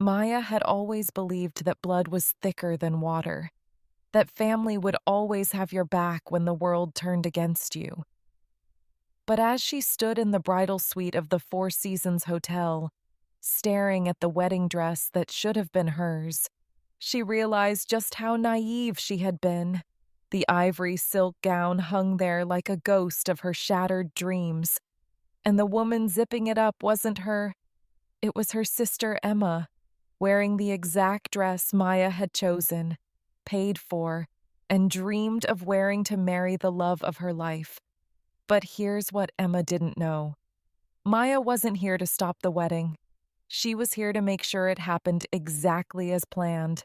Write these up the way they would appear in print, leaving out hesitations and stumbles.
Maya had always believed that blood was thicker than water, that family would always have your back when the world turned against you. But as she stood in the bridal suite of the Four Seasons Hotel, staring at the wedding dress that should have been hers, she realized just how naive she had been. The ivory silk gown hung there like a ghost of her shattered dreams, and the woman zipping it up wasn't her. It was her sister Emma, wearing the exact dress Maya had chosen, paid for, and dreamed of wearing to marry the love of her life. But here's what Emma didn't know. Maya wasn't here to stop the wedding. She was here to make sure it happened exactly as planned,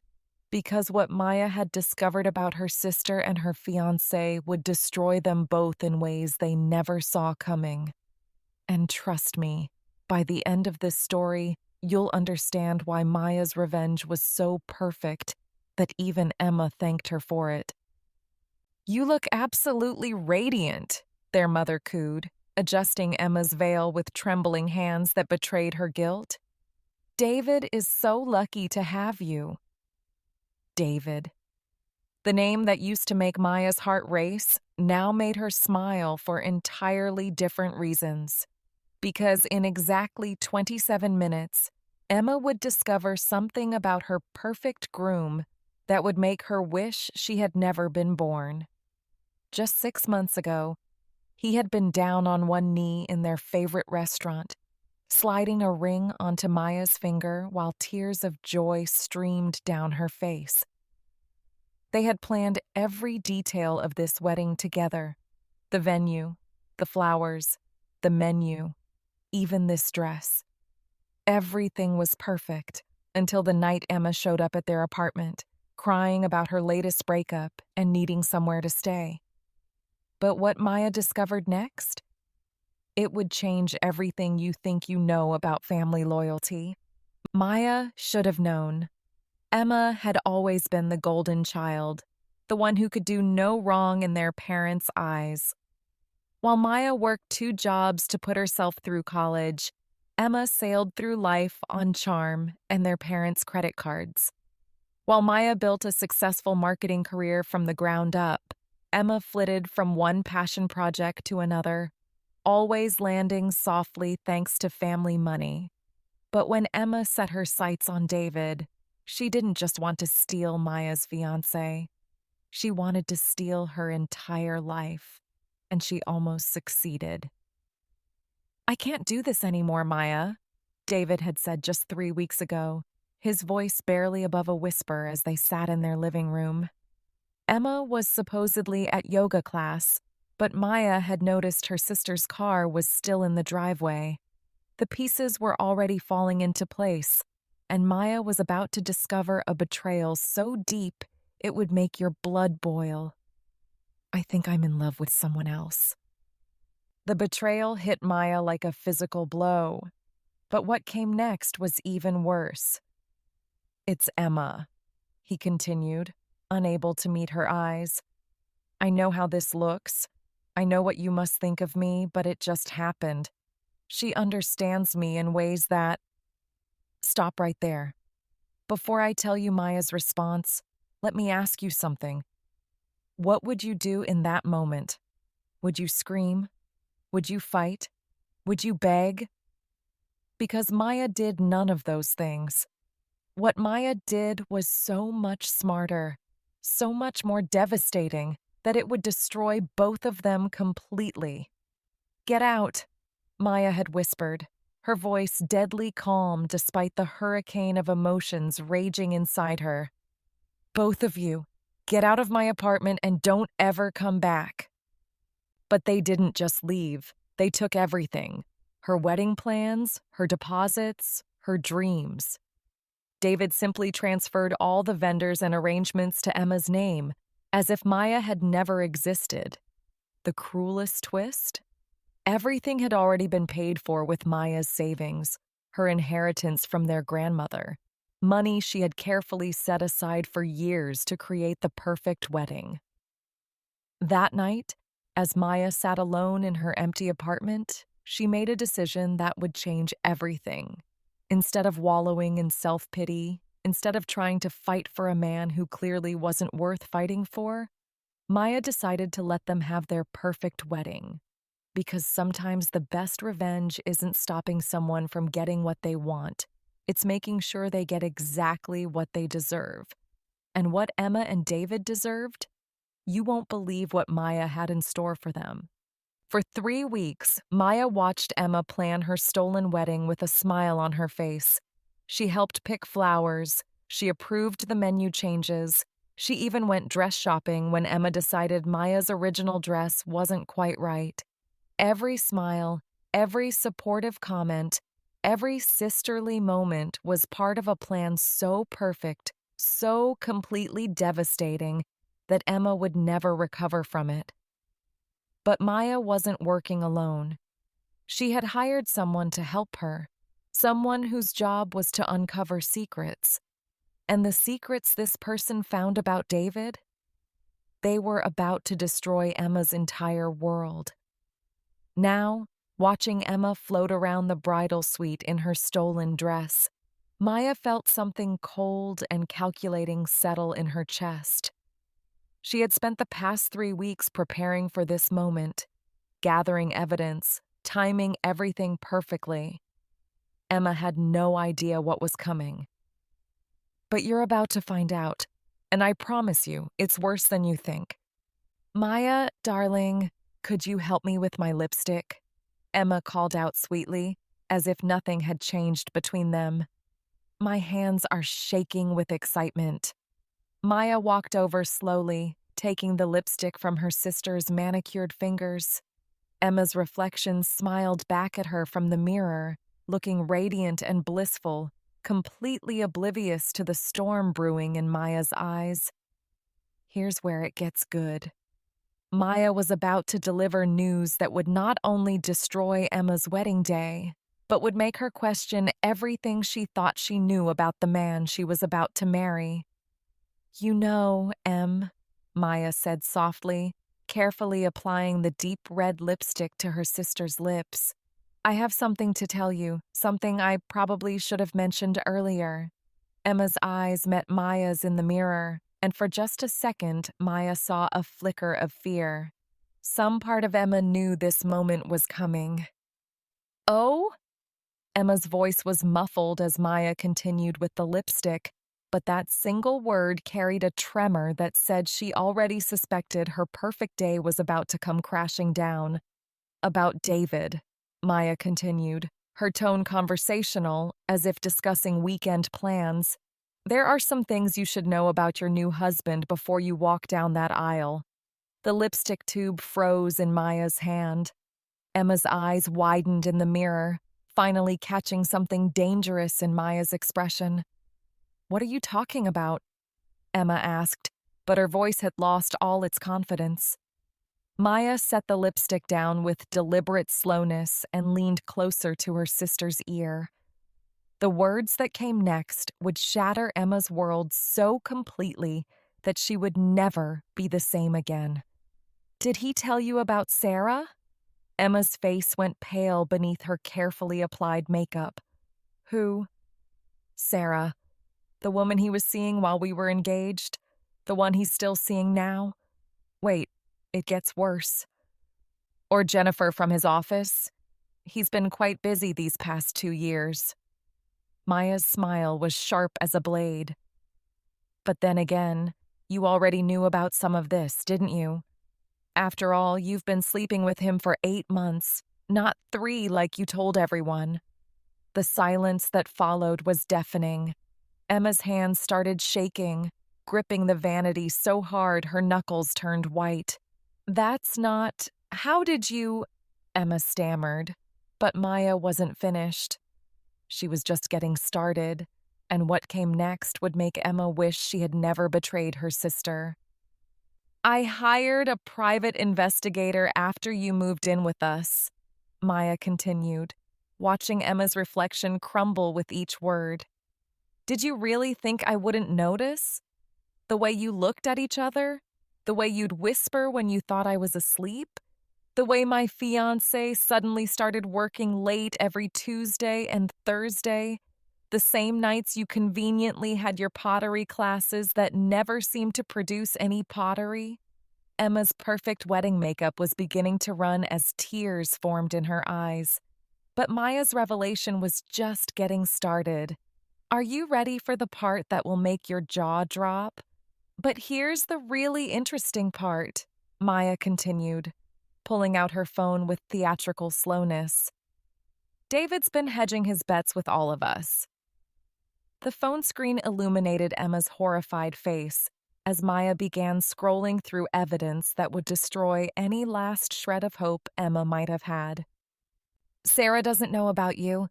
because what Maya had discovered about her sister and her fiancé would destroy them both in ways they never saw coming. And trust me, by the end of this story, you'll understand why Maya's revenge was so perfect that even Emma thanked her for it. "You look absolutely radiant," their mother cooed, adjusting Emma's veil with trembling hands that betrayed her guilt. "David is so lucky to have you." David. The name that used to make Maya's heart race now made her smile for entirely different reasons. Because in exactly 27 minutes, Emma would discover something about her perfect groom that would make her wish she had never been born. Just 6 months ago, he had been down on one knee in their favorite restaurant, sliding a ring onto Maya's finger while tears of joy streamed down her face. They had planned every detail of this wedding together: the venue, the flowers, the menu, even this dress. Everything was perfect until the night Emma showed up at their apartment, crying about her latest breakup and needing somewhere to stay. But what Maya discovered next? It would change everything you think you know about family loyalty. Maya should have known. Emma had always been the golden child, the one who could do no wrong in their parents' eyes. While Maya worked 2 jobs to put herself through college, Emma sailed through life on charm and their parents' credit cards. While Maya built a successful marketing career from the ground up, Emma flitted from one passion project to another, always landing softly thanks to family money. But when Emma set her sights on David, she didn't just want to steal Maya's fiancé. She wanted to steal her entire life, and she almost succeeded. "I can't do this anymore, Maya," David had said just 3 weeks ago, his voice barely above a whisper as they sat in their living room. Emma was supposedly at yoga class, but Maya had noticed her sister's car was still in the driveway. The pieces were already falling into place, and Maya was about to discover a betrayal so deep it would make your blood boil. "I think I'm in love with someone else." The betrayal hit Maya like a physical blow, but what came next was even worse. "It's Emma," he continued, unable to meet her eyes. "I know how this looks. I know what you must think of me, but it just happened. She understands me in ways that—" Stop right there. Before I tell you Maya's response, let me ask you something. What would you do in that moment? Would you scream? Would you fight? Would you beg? Because Maya did none of those things. What Maya did was so much smarter, so much more devastating, that it would destroy both of them completely. "Get out," Maya had whispered, her voice deadly calm despite the hurricane of emotions raging inside her. "Both of you, get out of my apartment and don't ever come back." But they didn't just leave. They took everything: her wedding plans, her deposits, her dreams. David simply transferred all the vendors and arrangements to Emma's name, as if Maya had never existed. The cruelest twist? Everything had already been paid for with Maya's savings, her inheritance from their grandmother, money she had carefully set aside for years to create the perfect wedding. That night, as Maya sat alone in her empty apartment, she made a decision that would change everything. Instead of wallowing in self-pity, instead of trying to fight for a man who clearly wasn't worth fighting for, Maya decided to let them have their perfect wedding. Because sometimes the best revenge isn't stopping someone from getting what they want. It's making sure they get exactly what they deserve. And what Emma and David deserved? You won't believe what Maya had in store for them. For 3 weeks, Maya watched Emma plan her stolen wedding with a smile on her face. She helped pick flowers, she approved the menu changes, she even went dress shopping when Emma decided Maya's original dress wasn't quite right. Every smile, every supportive comment, every sisterly moment was part of a plan so perfect, so completely devastating, that Emma would never recover from it. But Maya wasn't working alone. She had hired someone to help her, someone whose job was to uncover secrets. And the secrets this person found about David? They were about to destroy Emma's entire world. Now, watching Emma float around the bridal suite in her stolen dress, Maya felt something cold and calculating settle in her chest. She had spent the past 3 weeks preparing for this moment, gathering evidence, timing everything perfectly. Emma had no idea what was coming. But you're about to find out, and I promise you, it's worse than you think. Maya, darling, could you help me with my lipstick? Emma called out sweetly, as if nothing had changed between them. My hands are shaking with excitement. Maya walked over slowly, taking the lipstick from her sister's manicured fingers. Emma's reflection smiled back at her from the mirror, looking radiant and blissful, completely oblivious to the storm brewing in Maya's eyes. Here's where it gets good. Maya was about to deliver news that would not only destroy Emma's wedding day, but would make her question everything she thought she knew about the man she was about to marry. You know, Em, Maya said softly, carefully applying the deep red lipstick to her sister's lips. I have something to tell you, something I probably should have mentioned earlier. Emma's eyes met Maya's in the mirror, and for just a second, Maya saw a flicker of fear. Some part of Emma knew this moment was coming. Oh? Emma's voice was muffled as Maya continued with the lipstick, but that single word carried a tremor that said she already suspected her perfect day was about to come crashing down. About David, Maya continued, her tone conversational, as if discussing weekend plans. There are some things you should know about your new husband before you walk down that aisle. The lipstick tube froze in Maya's hand. Emma's eyes widened in the mirror, finally catching something dangerous in Maya's expression. What are you talking about? Emma asked, but her voice had lost all its confidence. Maya set the lipstick down with deliberate slowness and leaned closer to her sister's ear. The words that came next would shatter Emma's world so completely that she would never be the same again. Did he tell you about Sarah? Emma's face went pale beneath her carefully applied makeup. Who? Sarah. The woman he was seeing while we were engaged? The one he's still seeing now? Wait, it gets worse. Or Jennifer from his office? He's been quite busy these past 2 years. Maya's smile was sharp as a blade. But then again, you already knew about some of this, didn't you? After all, you've been sleeping with him for 8 months, not 3 like you told everyone. The silence that followed was deafening. Emma's hands started shaking, gripping the vanity so hard her knuckles turned white. That's not… How did you… Emma stammered, but Maya wasn't finished. She was just getting started, and what came next would make Emma wish she had never betrayed her sister. I hired a private investigator after you moved in with us, Maya continued, watching Emma's reflection crumble with each word. Did you really think I wouldn't notice? The way you looked at each other? The way you'd whisper when you thought I was asleep? The way my fiancé suddenly started working late every Tuesday and Thursday? The same nights you conveniently had your pottery classes that never seemed to produce any pottery? Emma's perfect wedding makeup was beginning to run as tears formed in her eyes. But Maya's revelation was just getting started. Are you ready for the part that will make your jaw drop? But here's the really interesting part, Maya continued, pulling out her phone with theatrical slowness. David's been hedging his bets with all of us. The phone screen illuminated Emma's horrified face as Maya began scrolling through evidence that would destroy any last shred of hope Emma might have had. Sarah doesn't know about you.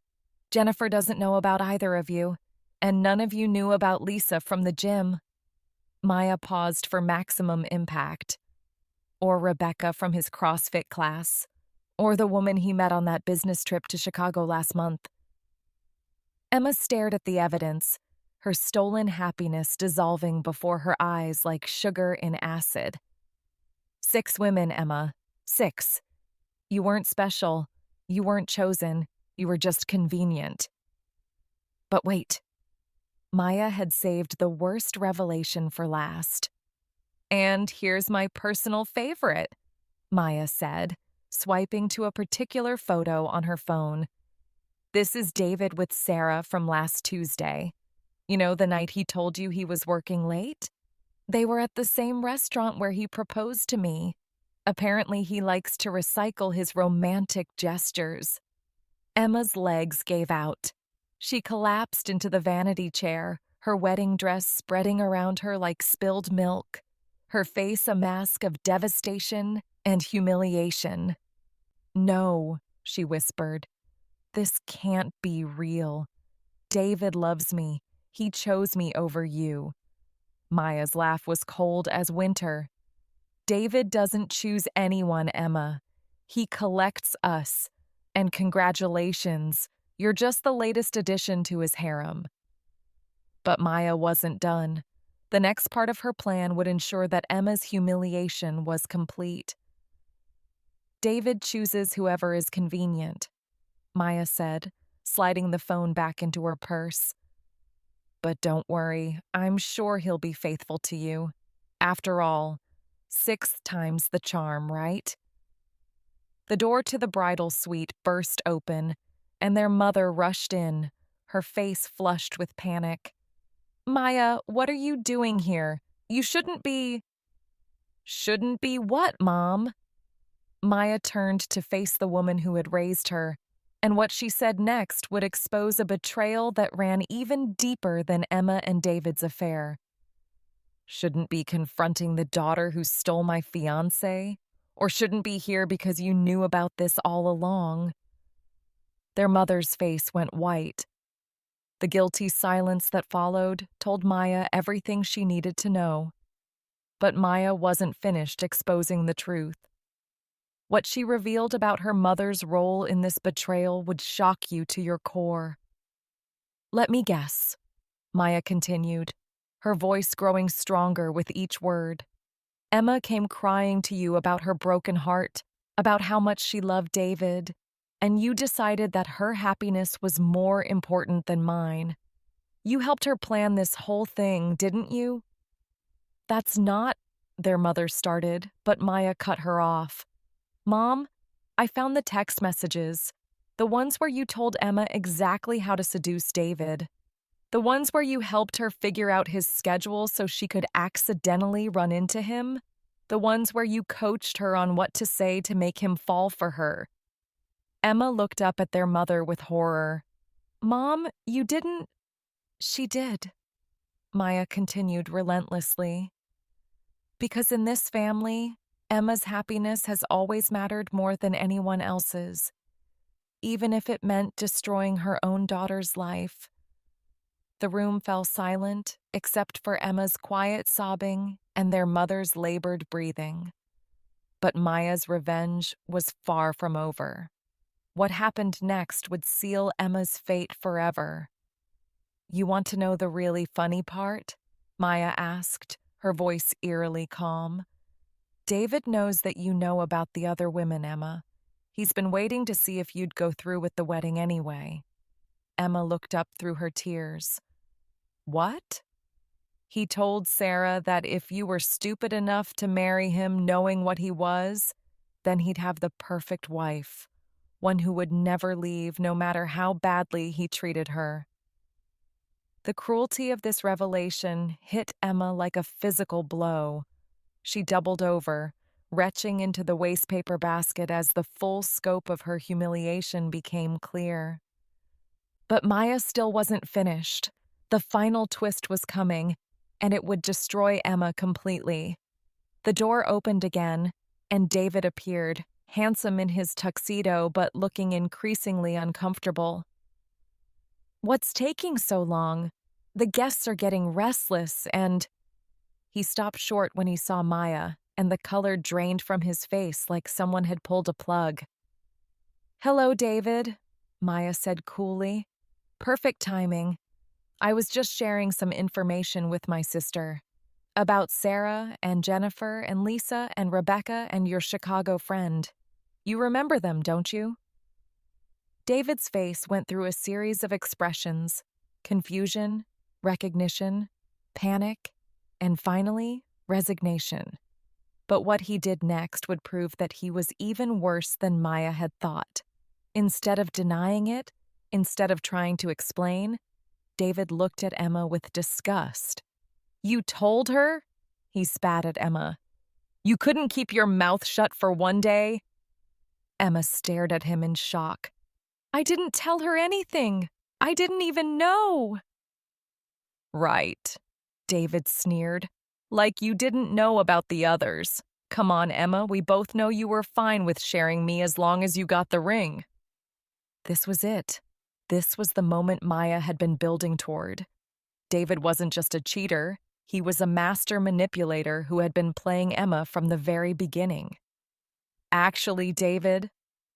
Jennifer doesn't know about either of you. And none of you knew about Lisa from the gym. Maya paused for maximum impact. Or Rebecca from his CrossFit class. Or the woman he met on that business trip to Chicago last month. Emma stared at the evidence, her stolen happiness dissolving before her eyes like sugar in acid. 6 women, Emma. 6. You weren't special. You weren't chosen. You were just convenient. But wait. Maya had saved the worst revelation for last. And here's my personal favorite, Maya said, swiping to a particular photo on her phone. This is David with Sarah from last Tuesday. You know, the night he told you he was working late? They were at the same restaurant where he proposed to me. Apparently, he likes to recycle his romantic gestures. Emma's legs gave out. She collapsed into the vanity chair, her wedding dress spreading around her like spilled milk, her face a mask of devastation and humiliation. No, she whispered. This can't be real. David loves me. He chose me over you. Maya's laugh was cold as winter. David doesn't choose anyone, Emma. He collects us. And congratulations, you're just the latest addition to his harem. But Maya wasn't done. The next part of her plan would ensure that Emma's humiliation was complete. David chooses whoever is convenient, Maya said, sliding the phone back into her purse. But don't worry, I'm sure he'll be faithful to you. After all, 6 times the charm, right? The door to the bridal suite burst open, and their mother rushed in, her face flushed with panic. Maya, what are you doing here? You shouldn't be... Shouldn't be what, Mom? Maya turned to face the woman who had raised her, and what she said next would expose a betrayal that ran even deeper than Emma and David's affair. Shouldn't be confronting the daughter who stole my fiancé, or shouldn't be here because you knew about this all along. Their mother's face went white. The guilty silence that followed told Maya everything she needed to know. But Maya wasn't finished exposing the truth. What she revealed about her mother's role in this betrayal would shock you to your core. Let me guess, Maya continued, her voice growing stronger with each word. Emma came crying to you about her broken heart, about how much she loved David, and you decided that her happiness was more important than mine. You helped her plan this whole thing, didn't you? That's not, their mother started, but Maya cut her off. Mom, I found the text messages, the ones where you told Emma exactly how to seduce David. The ones where you helped her figure out his schedule so she could accidentally run into him. The ones where you coached her on what to say to make him fall for her. Emma looked up at their mother with horror. Mom, you didn't... She did, Maya continued relentlessly. Because in this family, Emma's happiness has always mattered more than anyone else's, even if it meant destroying her own daughter's life. The room fell silent, except for Emma's quiet sobbing and their mother's labored breathing. But Maya's revenge was far from over. What happened next would seal Emma's fate forever. You want to know the really funny part? Maya asked, her voice eerily calm. David knows that you know about the other women, Emma. He's been waiting to see if you'd go through with the wedding anyway. Emma looked up through her tears. What? He told Sarah that if you were stupid enough to marry him knowing what he was, then he'd have the perfect wife, one who would never leave no matter how badly he treated her. The cruelty of this revelation hit Emma like a physical blow. She doubled over, retching into the wastepaper basket as the full scope of her humiliation became clear. But Maya still wasn't finished. The final twist was coming, and it would destroy Emma completely. The door opened again, and David appeared, handsome in his tuxedo but looking increasingly uncomfortable. "What's taking so long? The guests are getting restless and—" He stopped short when he saw Maya, and the color drained from his face like someone had pulled a plug. "Hello, David," Maya said coolly. "Perfect timing. I was just sharing some information with my sister about Sarah and Jennifer and Lisa and Rebecca and your Chicago friend. You remember them, don't you?" David's face went through a series of expressions: confusion, recognition, panic, and finally, resignation. But what he did next would prove that he was even worse than Maya had thought. Instead of denying it, instead of trying to explain, David looked at Emma with disgust. "You told her?" He spat at Emma. "You couldn't keep your mouth shut for one day?" Emma stared at him in shock. "I didn't tell her anything. I didn't even know." "Right," David sneered. "Like you didn't know about the others. Come on, Emma, we both know you were fine with sharing me as long as you got the ring." This was it. This was the moment Maya had been building toward. David wasn't just a cheater. He was a master manipulator who had been playing Emma from the very beginning. "Actually, David,"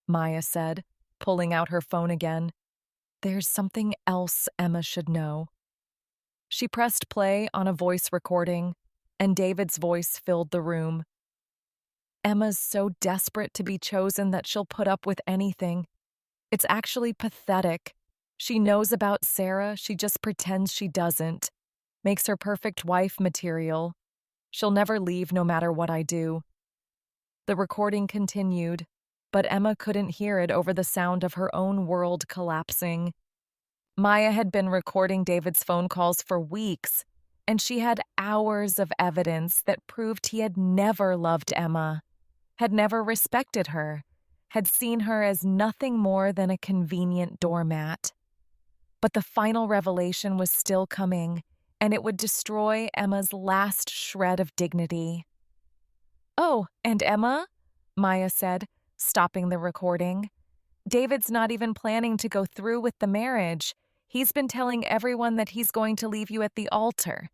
Maya said, pulling out her phone again, "there's something else Emma should know." She pressed play on a voice recording, and David's voice filled the room. "Emma's so desperate to be chosen that she'll put up with anything. It's actually pathetic. She knows about Sarah, she just pretends she doesn't. Makes her perfect wife material. She'll never leave no matter what I do." The recording continued, but Emma couldn't hear it over the sound of her own world collapsing. Maya had been recording David's phone calls for weeks, and she had hours of evidence that proved he had never loved Emma, had never respected her, had seen her as nothing more than a convenient doormat. But the final revelation was still coming, and it would destroy Emma's last shred of dignity. "Oh, and Emma," Maya said, stopping the recording, "David's not even planning to go through with the marriage. He's been telling everyone that he's going to leave you at the altar.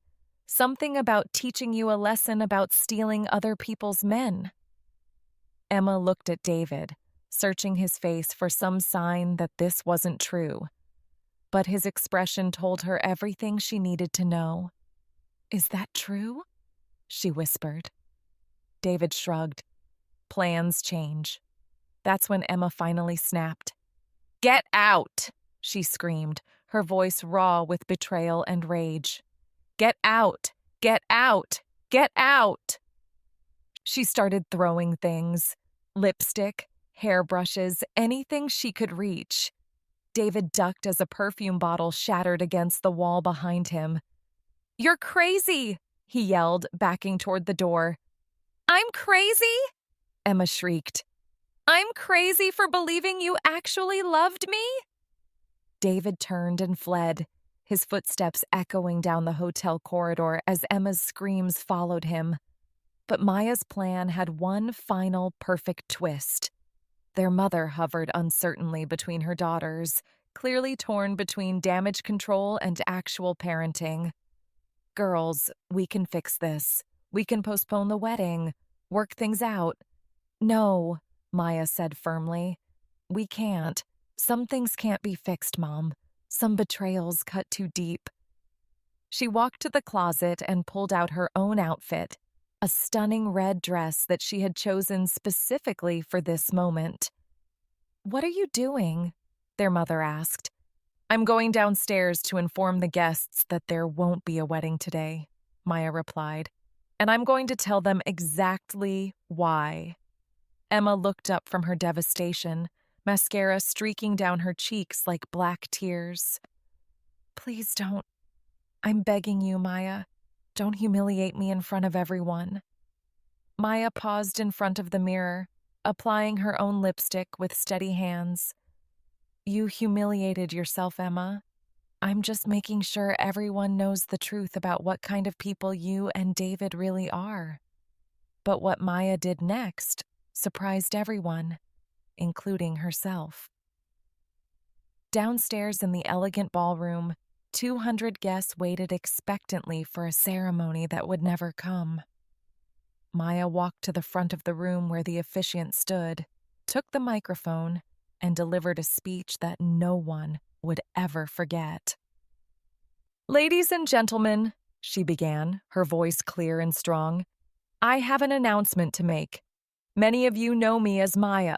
Something about teaching you a lesson about stealing other people's men." Emma looked at David, searching his face for some sign that this wasn't true. But his expression told her everything she needed to know. "Is that true?" she whispered. David shrugged. Plans change. That's when Emma finally snapped. "Get out!" she screamed, her voice raw with betrayal and rage. "Get out! Get out! Get out!" She started throwing things: lipstick, hairbrushes, anything she could reach. David ducked as a perfume bottle shattered against the wall behind him. "You're crazy!" he yelled, backing toward the door. "I'm crazy?" Emma shrieked. "I'm crazy for believing you actually loved me?" David turned and fled, his footsteps echoing down the hotel corridor as Emma's screams followed him. But Maya's plan had one final perfect twist. Their mother hovered uncertainly between her daughters, clearly torn between damage control and actual parenting. "Girls, we can fix this. We can postpone the wedding, work things out." "No," Maya said firmly. "We can't. Some things can't be fixed, Mom. Some betrayals cut too deep." She walked to the closet and pulled out her own outfit, a stunning red dress that she had chosen specifically for this moment. "What are you doing?" their mother asked. I'm going downstairs to inform the guests that there won't be a wedding today, Maya replied, and I'm going to tell them exactly why. Emma looked up from her devastation, mascara streaking down her cheeks like black tears. Please don't. I'm begging you, Maya. Don't humiliate me in front of everyone. Maya paused in front of the mirror, applying her own lipstick with steady hands. You humiliated yourself, Emma. I'm just making sure everyone knows the truth about what kind of people you and David really are. But what Maya did next surprised everyone, including herself. Downstairs in the elegant ballroom, 200 guests waited expectantly for a ceremony that would never come. Maya walked to the front of the room where the officiant stood, took the microphone, and delivered a speech that no one would ever forget. Ladies and gentlemen, she began, her voice clear and strong, I have an announcement to make. Many of you know me as Maya,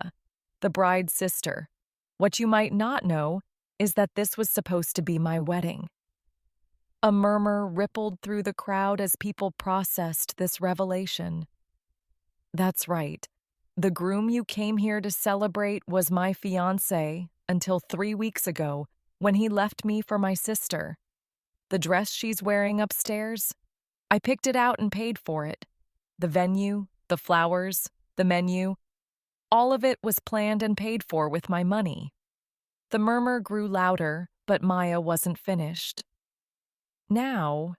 the bride's sister. What you might not know is that this was supposed to be my wedding. A murmur rippled through the crowd as people processed this revelation. That's right. The groom you came here to celebrate was my fiancé until 3 weeks ago when he left me for my sister. The dress she's wearing upstairs, I picked it out and paid for it. The venue, the flowers, the menu, all of it was planned and paid for with my money. The murmur grew louder, but Maya wasn't finished. Now,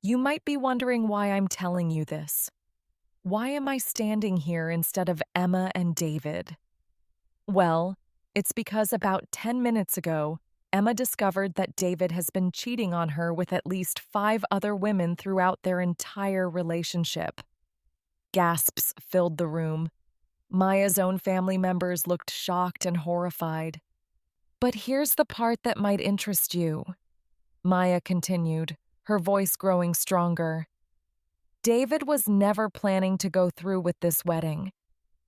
you might be wondering why I'm telling you this. Why am I standing here instead of Emma and David? Well, it's because about 10 minutes ago, Emma discovered that David has been cheating on her with at least 5 other women throughout their entire relationship. Gasps filled the room. Maya's own family members looked shocked and horrified. But here's the part that might interest you, Maya continued, her voice growing stronger. David was never planning to go through with this wedding.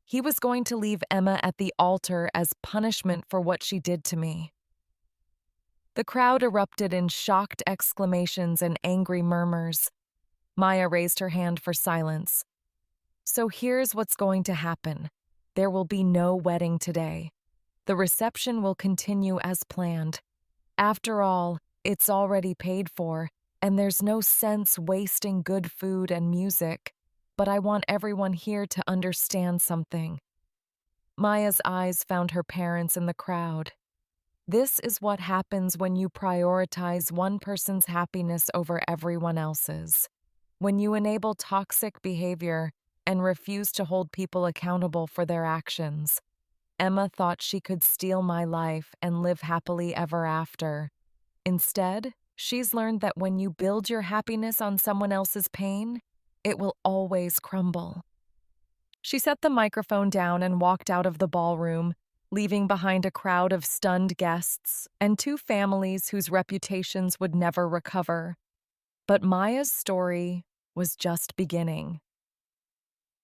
He was going to leave Emma at the altar as punishment for what she did to me. The crowd erupted in shocked exclamations and angry murmurs. Maya raised her hand for silence. So here's what's going to happen. There will be no wedding today. The reception will continue as planned. After all, it's already paid for, and there's no sense wasting good food and music. But I want everyone here to understand something. Maya's eyes found her parents in the crowd. This is what happens when you prioritize one person's happiness over everyone else's. When you enable toxic behavior and refuse to hold people accountable for their actions. Emma thought she could steal my life and live happily ever after. Instead, she's learned that when you build your happiness on someone else's pain, it will always crumble. She set the microphone down and walked out of the ballroom, leaving behind a crowd of stunned guests and 2 families whose reputations would never recover. But Maya's story was just beginning.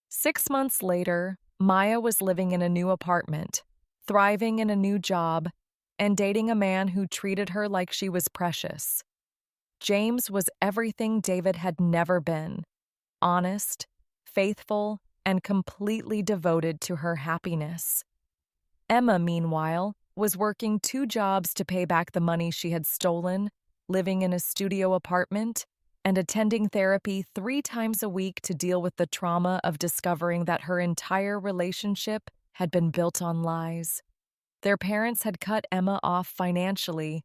6 months later, Maya was living in a new apartment, thriving in a new job, and dating a man who treated her like she was precious. James was everything David had never been: honest, faithful, and completely devoted to her happiness. Emma, meanwhile, was working 2 jobs to pay back the money she had stolen, living in a studio apartment, and attending therapy 3 times a week to deal with the trauma of discovering that her entire relationship had been built on lies. Their parents had cut Emma off financially,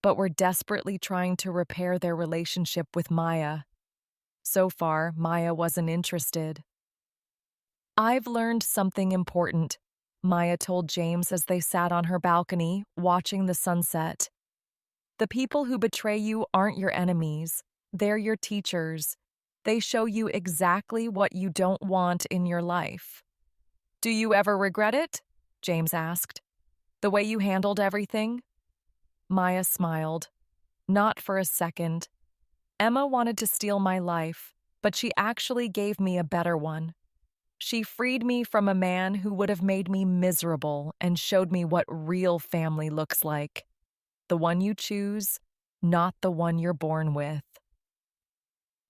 but were desperately trying to repair their relationship with Maya. So far, Maya wasn't interested. I've learned something important, Maya told James as they sat on her balcony, watching the sunset. The people who betray you aren't your enemies. They're your teachers. They show you exactly what you don't want in your life. Do you ever regret it? James asked. The way you handled everything? Maya smiled. Not for a second. Emma wanted to steal my life, but she actually gave me a better one. She freed me from a man who would have made me miserable and showed me what real family looks like. the one you choose, not the one you're born with.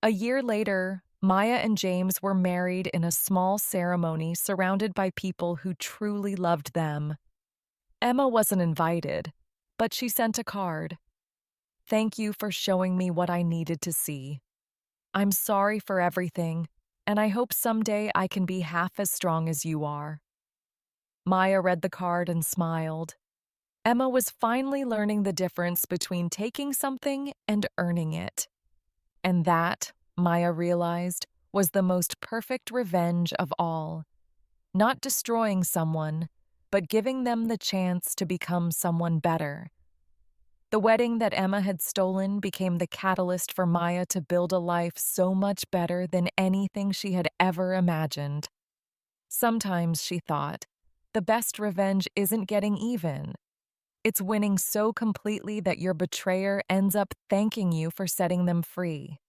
A year later, Maya and James were married in a small ceremony surrounded by people who truly loved them. Emma wasn't invited, but she sent a card. "Thank you for showing me what I needed to see. I'm sorry for everything, and I hope someday I can be half as strong as you are." Maya read the card and smiled. Emma was finally learning the difference between taking something and earning it. And that, Maya realized, was the most perfect revenge of all. Not destroying someone, but giving them the chance to become someone better. The wedding that Emma had stolen became the catalyst for Maya to build a life so much better than anything she had ever imagined. Sometimes, she thought, the best revenge isn't getting even. It's winning so completely that your betrayer ends up thanking you for setting them free.